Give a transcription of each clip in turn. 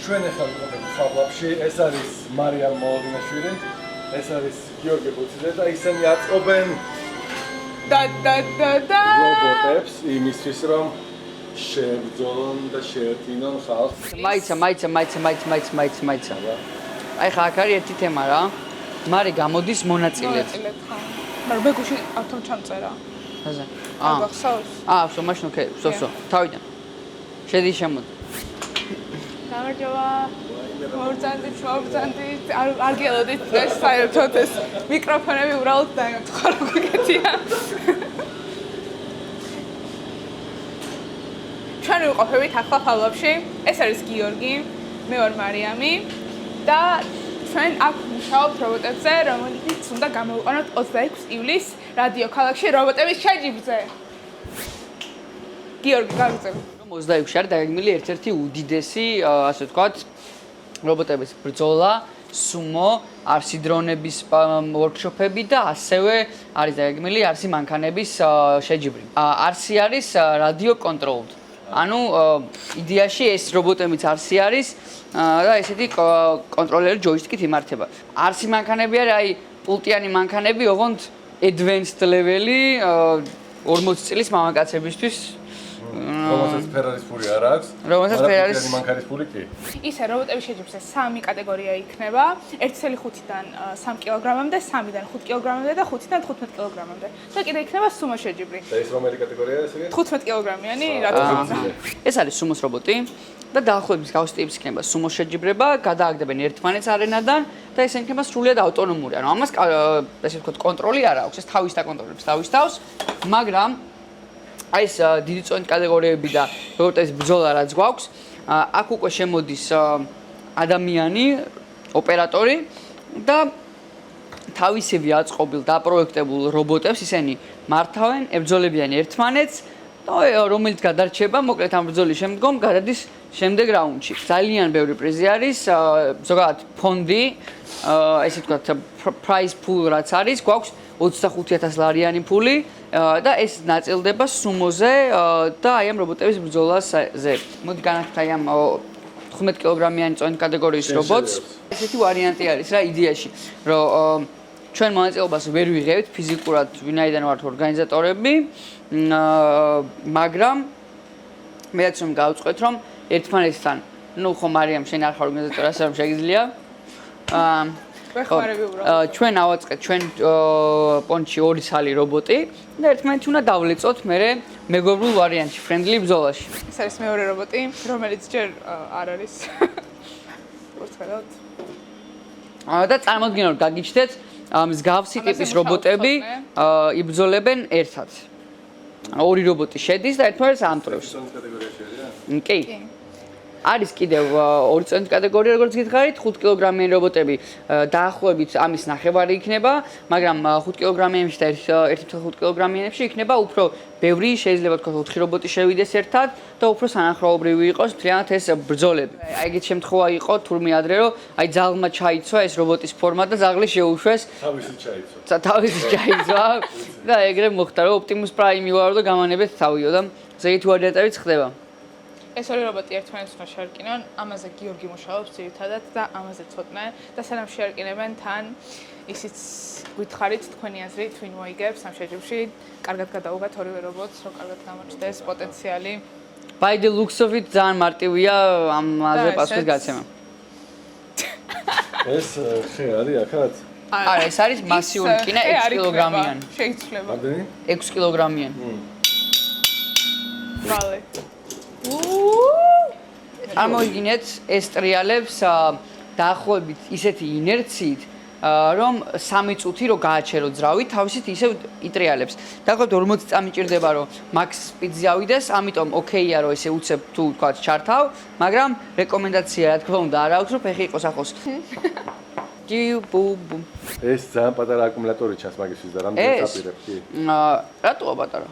ჩვენ ახლა ვიყავით ხაბლაბში, ეს არის მარიამ მოლოდინაშვილი, ეს არის გიორგი ბუციძე და ისინი აწყობენ რობოტებს იმისთვის რომ შევძოლონ და შეერტინონ ხალხს. მაიცა. აი ხა აქ არის ერთი თემა რა. მარე გამოდის მონაწილედ. მაგრამ მეგუში ავთომ ჩამწერა. აზე. გახსოვს? ვსო, მაშინ ოკეი, ვსო. თავიდან. შედი შემოდი. გამარჯობა. მოვრძანდით, არ გელოდით ეს საერთოდ ეს მიკროფონები უბრალოდ დაემთხვა რა გეკეთია. ჩვენ ვიყოფებით ახლა ხაბლაბში. ეს არის გიორგი, მე ვარ მარიამი და ჩვენ აქ ვმუშაობთ რობოტებზე, რომელიც უნდა გამოვიყენოთ 26 ივლისს რადიო ქალაქში რობოტების შეჯიბრზე. გიორგი, გაგიწევი. 26-ში არის დაგეგმილი ერთ-ერთი უდიდესი, ასე ვთქვათ, რობოტების ბრძოლა, სუმო, არსი დრონების ვორქშოპები და ასევე არის დაგეგმილი არსი მანქანების შეჯიბრი. არსი არის radio controlled. ანუ იდეაში ეს რობოტებიც არსი არის და ესეთი კონტროლერი ჯოისტიკით იმართება. არსი მანქანები არის აი პულტიანი მანქანები, ოღონდ advanced level-ი 40 წლის მამაკაცებისთვის. რომელსაც ფერარის ფული არ აქვს. რომელსაც ფერარის მანქანის ფული კი. ისე რობოტების შეჯიბრზე 3 კატეგორია იქნება. 1,5-დან 3 კილოგრამამდე, 3-დან 5 კილოგრამამდე და 5-დან 15 კილოგრამამდე. და კიდე იქნება სუმო შეჯიბრი. და ეს რომელი კატეგორიაა ესე? 15 კილოგრამიანი, რა თქმა უნდა. ეს არის სუმოს რობოტი და დაახლოებით გავსი ტიპის იქნება სუმოს შეჯიბრება, გადააგდებენ ერთმანეთს არენადან და ეს იქნება სრულიად ავტონომური. ანუ ამას ესე ვთქვათ კონტროლი არ აქვს, ეს თავის დაკონტროლებს თავის თავს, მაგრამ აი ეს დიდი წონით კატეგორიები და რობოტების ბრძოლა რაც გვაქვს, აქ უკვე შემოდის ადამიანი, ოპერატორი და თავისივე აწყობილ დაპროექტებულ რობოტებს ისინი მართავენ, ებრძოლებიან ერთმანეთს და რომელიც გადარჩება, მოკლედ ამ ბრძოლის შემდგომ გადადის შემდეგ რაუნდში. ძალიან ბევრი პრიზი არის, ზოგადად ფონდი, ესე ვთქვათ, prize pool რაც არის, გვაქვს 25,000 ლარიანი ფული და ეს ნაწილდება სუმოზე და აი ამ რობოტების ბრძოლაზე. მოდი განვიხილოთ აი ამ 15 კილოგრამიანი წონით კატეგორიის რობოტს. ესეთი ვარიანტი არის რა იდეაში, რომ ჩვენ მონაწილეობას ვერ ვიღებთ ფიზიკურად, ვინაიდან ვართ ორგანიზატორები, მაგრამ მეც რომ გავწყვეტ რომ ერთმანეთთან, ნუ ხო მარიამ შენ არ ხარ ორგანიზატორი, ასე რომ შეგიძლია. ჩვენ ავაწყეთ ჩვენ პონჩი 2 სალი რობოტი და ერთმანეთი უნდა დავლეწოთ მერე მეგობრულ ვარიანტში, ფრენდლი ბრძოლაში. ეს არის მეორე რობოტი, რომელიც ჯერ არ არის. ვურცელოთ. და წარმოიდგინეთ რომ გაგიჩნდეთ მსგავსი ტიპის რობოტები იბრძოლებენ ერთად. ორი რობოტი შედის და ერთმანეთს ამტრევს. კი. არის კიდევ 2 წონით კატეგორია, როგორც გითხარით, 5 კილოგრამიანი რობოტები დაახლოებით ამის ნახევარი იქნება, მაგრამ 5 კილოგრამიანებში და 1,5 კილოგრამიანებში იქნება უფრო ბევრი, შეიძლება თქვა 4 რობოტი შევიდეს ერთად და უფრო სანახაობრივი იყოს მთლიანად ეს ბრძოლები. აი ეგეთ შემთხვევა იყო თურმე ადრე, რომ აი ძალმა ჩაიცვა ეს რობოტის ფორმა და ზაღლი შეუშვეს. თავისი ჩაიცვა. და ეგრე მოხდა, რომ Optimus Prime ვარო და გამანებეთ თავიო და ზეით ვარიანტებიც ხდება. ეს ორი რობოტი ერთმანეთს უნდა შეერკინონ, ამაზე გიორგი მუშაობს ძირითადად და ამაზე ცოტნე და სანამ შეერკინებენ თან ისიც გითხარით თქვენი აზრით ვინ მოიგებს ამ შეჯიბრში, კარგად გადაუღეთ ორივე რობოტს, რომ კარგად გამოჩნდეს პოტენციალი. By the looks of it ძალიან მარტივია ამაზე პასუხის გაცემა. ეს ხე არის ახაც? არა, ეს არის მასიური რკინა 6 კილოგრამიანი. შეიძლება. რამდენი? 6 კილოგრამიანი. ვალე. წარმოიდგინეთ ეს ტრიალებს დაახლოებით ისეთი ინერციით, რომ 3 წუთი რო გააჩერო ძრავი, თავისით ისევ იტრიალებს. დაახლოებით 40 წამი ჭირდება, რომ max speed-ზე ავიდეს, ამიტომ ოკეია, რომ ესე უცებ თუ თქვა ჩართავ, მაგრამ რეკომენდაცია რა თქმა უნდა არ აქვს, რომ ფეხი იყოს ახლოს. ეს ძალიან პატარა აკუმულატორი ჩანს მაგისთვის და რამდენი დაპირებ კი? რატოა პატარა?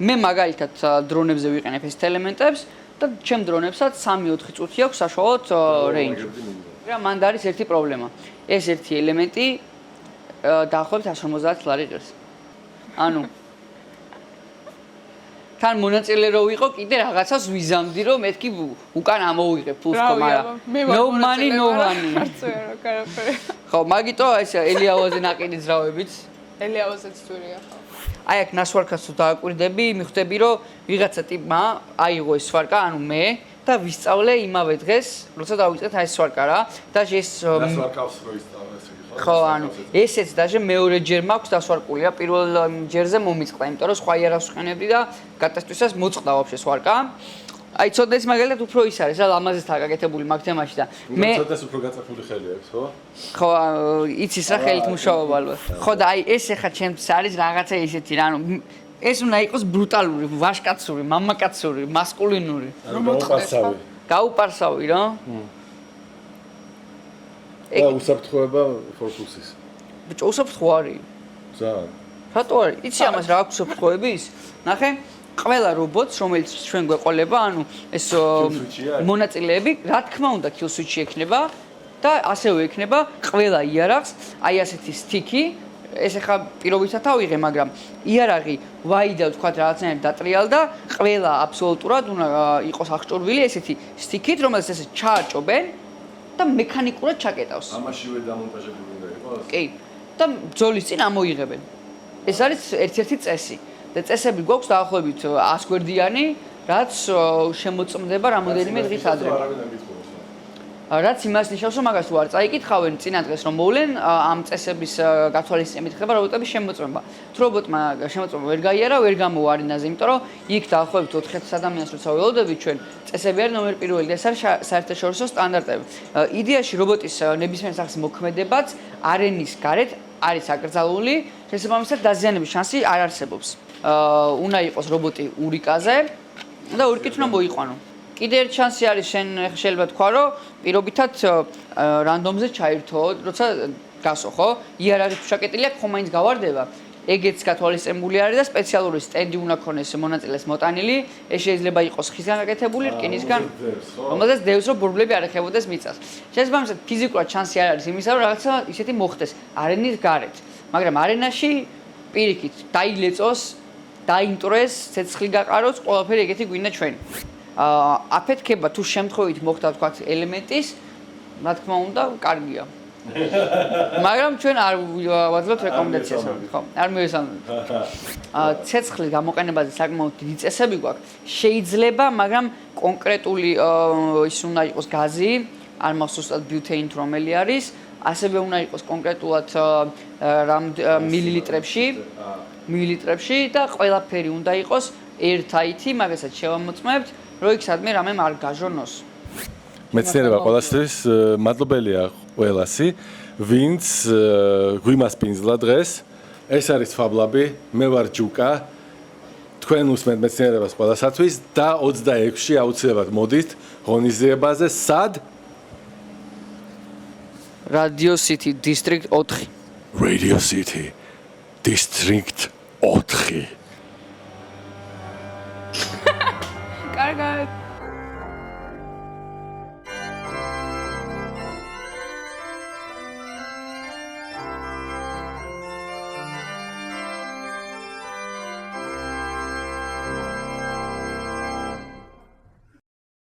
მე მაგალითად დრონებზე ვიყენებ ეს ელემენტებს და ჩემ დრონებსაც 3-4 წუთი აქვს საშუალოდ რეინჯი. მაგრამ მანდ არის ერთი პრობლემა. ეს ერთი ელემენტი დაახლოებით 150 ლარი ღირს. ანუ თან მონაწილე რო ვიყო, კიდე რაღაცას ვიზამდი, რომ მეთქი უკან ამოვიღებ ფულს ხო, მაგრამ no money, no money. ხო, მაგიტო ეს ელიავაზე ნაყიდი ძრავებით. ელიავაზეც თურია ხო. აი აქ ნასვარკას თუ დააკვირდები, მიხვდები, რომ ვიღაცა ტიპმა აიღო ეს სვარკა, ანუ მე და ვისწავლე იმავე დღეს, როცა დავიწყეთ აი ეს სვარკა რა. და ეს ნასვარკავს რო ისწავლე ესე იგი ხო? ხო, ანუ ესეც დაჟე მეორე ჯერ მაქვს დასვარკულია, პირველ ჯერზე მომიწყდა, იმიტომ რომ სხვა იარაღს ვყენებდი და გადასტვისას მოწყდა ვაფშე სვარკა. აი ცოტას მაგალითად უფრო ის არის რა, ლამაზეც გაკეთებული მაგ თემაში და მე ცოტას უფრო გაწაფული ხელი აქვს, ხო? ხო, იცის რა ხელით მუშაობა ალბათ. ხო და აი ეს ახლა ჩემთვის არის რაღაცა ისეთი რა, ანუ ეს უნდა იყოს ბრუტალური, ვაშკაცური, მამაკაცური, მასკულინური. რომ მოწყდეს. გაუპარსავი რა. და უსაფრთხოება ფორკუსის. ბიჭო, უსაფრთხო არის. ძალიან. რატო არის? იცი ამას რა აქვს უსაფრთხოების? ნახე, ყველა რობოტს, რომელიც ჩვენ გვეყოლება, ანუ ეს მონაწილეები, რა თქმა უნდა, kill switch-ი ექნება და ასევე ექნება ყველა იარაღს, აი ასეთი სტიკი, ეს ახლა პირობითად ავიღე, მაგრამ იარაღი ვაიდა ვთქვათ რაღაცნაირად დატრიალდა, ყველა აბსოლუტურად უნდა იყოს აღჭურვილი ესეთი სტიკით, რომელიც ესე ჩააჭობენ და მექანიკურად ჩაკეტავს. ამაშივე დამონტაჟებული უნდა იყოს. კი. და ბრძოლის წინ ამოიღებენ. ეს არის ერთ-ერთი წესი. და წესები გვაქვს დაახლოებით 100 გვერდიანი, რაც შემოწმდება რამოდენიმე დღით ადრე. რაც იმას ნიშნავს, რომ მაგას თუ არ წაიკითხავენ წინა დღეს რომ მოვლენ, ამ წესების გათვალისწინებით ხდება რობოტების შემოწმება. თუ რობოტმა შემოწმება ვერ გაიარა, ვერ გამოვა არენაზე, იმიტომ რომ იქ დაახლოებით 400 ადამიანს როცა ველოდებით ჩვენ, წესები არის ნომერ პირველი და ეს არის საერთაშორისო სტანდარტები. იდეაში რობოტის ნებისმიერ სახის მოქმედებაც არენის გარეთ არის აკრძალული, შესაბამისად დაზიანების შანსი არ არსებობს. უნდა იყოს რობოტი ურიკაზე და ურიკით უნდა მოიყვანო. კიდე ერთ შანსი არის შენ შეიძლება თქვა რომ პირობითად რანდომზე ჩაირთო, როცა გასო ხო? იარაღი თუ შაკეტილი აქვს, ხომ მაინც გავარდება. ეგეც გათვალისწინებული არის და სპეციალური სტენდი უნდა ქონდეს მონაწილეს მოტანილი. ეს შეიძლება იყოს ხისგან გაკეთებული, რკინისგან, რომელზეც დევს რომ ბურბლები არ ეხებოდეს მიწას. შესაბამისად ფიზიკურად შანსი არ არის იმისა, რომ რაღაცა ისეთი მოხდეს არენის გარეთ. მაგრამ არენაში პირიქით დაილეწოს, დაინტრეს, ცეცხლი გაყაროს, ყველაფერი ეგეთი გვინდა ჩვენ. აფეთქება თუ შემთხვევით მოხდა თქვათ ელემენტის, რა თქმა უნდა, კარგია. მაგრამ ჩვენ არ ვაძლევთ რეკომენდაციას, ხო? არ მივესალმებით. ცეცხლის გამოყენებაზე საკმაოდ დიდი წესები გვაქვს. შეიძლება, მაგრამ კონკრეტული ის უნდა იყოს გაზი, არ მახსოვს ბიუთეინ რომელი არის, ასევე უნდა იყოს კონკრეტულად მილilitrებში და ყველაფერი უნდა იყოს ერთაითი, მაგასაც შევამოწმებთ, რომ იქ სადმე რამე არ გაჟონოს. მეცნიერება ყველასთვის მადლობელია ყველასი, ვინც გვიმასპინძლა დღეს. ეს არის ფაბლაბი, მე ვარ ჯუკა. თქვენ უსმენთ მეცნიერებას ყველასათვის და 26-ში აუცილებლად მოდით ღონისძიებაზე, სად? Radio City District 4. Radio City District 4. კარგად.